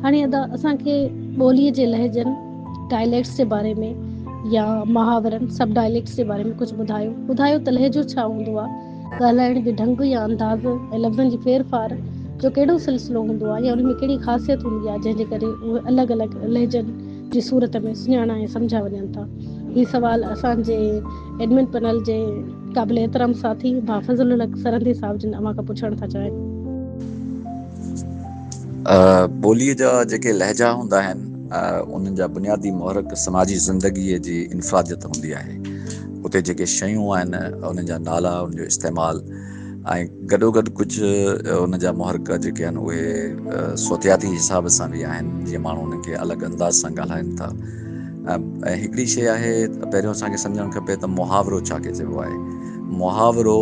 हाणे असांखे ॿोलीअ जे लहजनि डायलैक्ट्स जे बारे में या मुहावरनि सब डायलैक्ट्स जे बारे में कुझु ॿुधायो त लहजो छा हूंदो आहे, ॻाल्हाइण जो ढंग या अंदाज़ ऐं लफ़्ज़नि जी फेर फार जो कहिड़ो सिलसिलो हूंदो आहे या उन में कहिड़ी ख़ासियत हूंदी आहे जंहिंजे करे उहे अलॻि अलॻि लहजनि जी सूरत में सुञाणा ऐं सम्झा वञनि था। हीउ सुवाल असांजे एडमिन पैनल जे क़ाबिल एहतराम साथी भाउ फज़लुल हक़ सरंदी साहिब जिन अव्हां खां पुछणु था चाहिनि। ॿोलीअ जा जेके लहजा हूंदा आहिनि उन्हनि जा बुनियादी महरक समाजी ज़िंदगीअ जी इनफ़रादियत हूंदी आहे। उते जेके शयूं आहिनि उन्हनि जा नाला, उनजो इस्तेमालु ऐं गॾोगॾु कुझु उन जा महरक जेके आहिनि उहे सोतियाती हिसाब सां बि आहिनि, जीअं माण्हू उन्हनि खे अलॻि अंदाज़ सां ॻाल्हाइनि था। ऐं हिकिड़ी शइ आहे, पहिरियों असांखे सम्झणु खपे त मुहावरो छा खे चइबो आहे। मुहावरो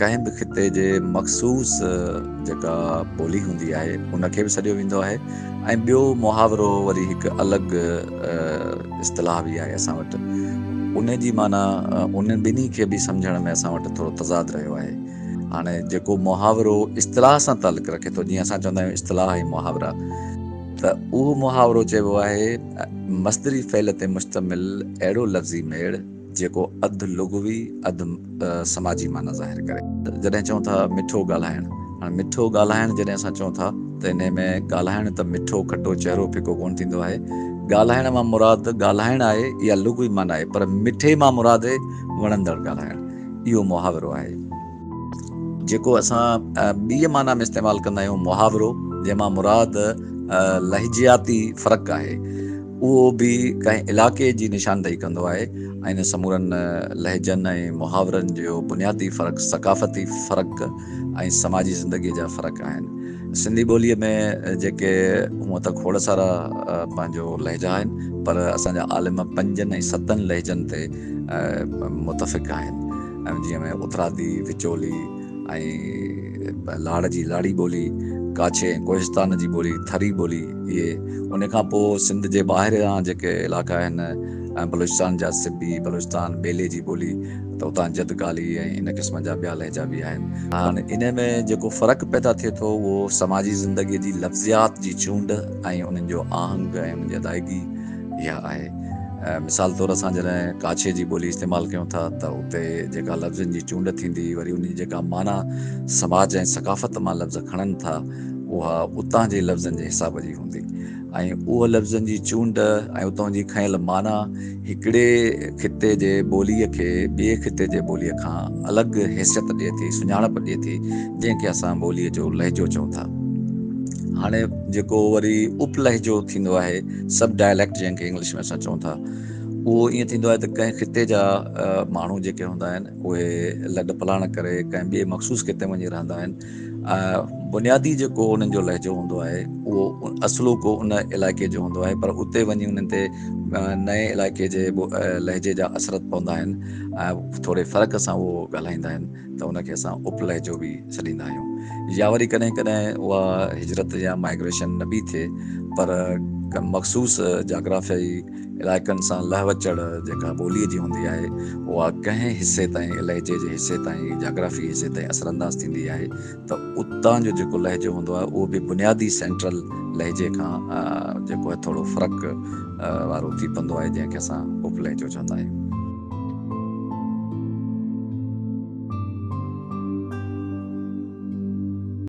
कंहिं बि ख़िते जे मख़सूस जेका ॿोली हूंदी आहे उनखे बि सॾियो वेंदो आहे, ऐं ॿियो मुहावरो वरी हिकु अलॻि इस्तिलाह बि आहे असां वटि। उन जी माना उन ॿिन्ही खे बि सम्झण में असां वटि थोरो तज़ाद रहियो आहे। हाणे जेको मुहावरो इस्तिलाह सां तालुक़ु रखे थो, जीअं असां चवंदा आहियूं इस्तिलाह ऐं मुहावरा, त उहो मुहावरो चइबो आहे मस्दरी फ़इल ते मुश्तमिल अहिड़ो लफ़्ज़ी मेड़ जेको अधु लुग़वी अधु समाजी माना ज़ाहिर करे। जॾहिं चऊं था मिठो ॻाल्हाइणु, हाणे मिठो ॻाल्हाइणु जॾहिं असां चऊं था त इन में ॻाल्हाइणु त मिठो खटो चहिरो फिको कोन थींदो आहे। ॻाल्हाइण मां मुराद ॻाल्हाइणु आहे इहा लुग़वी माना आहे, पर मिठे मां मुराद आहे वणंदड़ ॻाल्हाइणु। इहो मुहावरो आहे। जेको असां ॿीअ माना में इस्तेमालु कंदा आहियूं मुहावरो, जंहिंमां मुराद लहजियाती फ़र्क़ु आहे, उहो बि कंहिं इलाइक़े जी निशानदेही कंदो आहे। ऐं इन समूरनि लहजनि ऐं मुहावरनि जो बुनियादी फ़र्क़ु सक़ाफ़ती फ़र्क़ु ऐं समाजी ज़िंदगीअ जा फ़र्क़ु आहिनि। सिंधी ॿोलीअ में जेके हूअं त खोड़ सारा पंहिंजो लहजा आहिनि, पर असांजा आलिम 5 ऐं 7 लहजनि ते मुतफ़िक़ आहिनि। जीअं में उतरादी, विचोली ऐं लाड़ जी लाड़ी ॿोली, काछे ऐं कोहिस्तान जी ॿोली, थरी ॿोली, इहे। उन खां पोइ सिंध जे ॿाहिरियां जेके इलाइक़ा आहिनि, बलूचिस्तान जा सिबी, बलूचिस्तान ॿेले जी ॿोली, त उतां जदगाली ऐं इन क़िस्म जा ॿिया लहजा बि आहिनि। हाणे इन में जेको फ़र्क़ु पैदा थिए थो उहो समाजी ज़िंदगीअ जी लफ़्ज़ियात जी चूंड ऐं उन्हनि जो आहंग ऐं उन्हनि जी अदायगी इहा आहे। मिसाल तौरु असां जॾहिं काछे जी ॿोली इस्तेमालु कयूं था त उते जेका लफ़्ज़नि जी चूंड थींदी, वरी उन जी जेका माना समाज ऐं सक़ाफ़त मां लफ़्ज़ खणनि था, उहा उतां जे लफ़्ज़नि जे हिसाब जी हूंदी, ऐं उहा लफ़्ज़नि जी चूंड ऐं उतां जी खयल माना हिकिड़े ख़िते जे ॿोलीअ खे ॿिए ख़िते जे ॿोलीअ खां अलॻि हैसियत ॾिए थी, सुञाणप ॾिए थी, जंहिंखे असां ॿोलीअ जो लहजो चऊं था। हाणे जेको वरी उप लहजो थींदो आहे, सब डायलैक्ट जंहिंखे इंग्लिश में असां चऊं था, उहो ईअं थींदो आहे त कंहिं ख़िते जा माण्हू जेके हूंदा आहिनि उहे लॾ पलाण करे कंहिं ॿिए मख़सूस ख़िते वञी रहंदा आहिनि। बुनियादी जेको उन्हनि जो लहजो हूंदो आहे उहो असुलो को उन इलाइक़े जो हूंदो आहे, पर उते वञी उन्हनि ते नए इलाइक़े जे लहजे जा असरत पवंदा आहिनि, थोरे फ़र्क़ सां उहो ॻाल्हाईंदा आहिनि, त उनखे असां उप लहजो बि छॾींदा आहियूं। या वरी कॾहिं कॾहिं उहा हिजरत या माइग्रेशन न बि थिए, पर मख़सूस जाग्राफ़ियाई इलाइक़नि सां लहवचड़ जेका ॿोलीअ जी हूंदी आहे उहा कंहिं हिसे ताईं, लहजे जे हिसे ताईं, जाग्राफ़ी हिसे ताईं असरअंदाज़ थींदी आहे, त उतां जो जेको लहजो हूंदो आहे उहो बि बुनियादी सेंट्रल लहजे खां जेको आहे थोरो फ़र्क़ु वारो थी पवंदो आहे, जंहिंखे असां उप लहजो चवंदा आहियूं।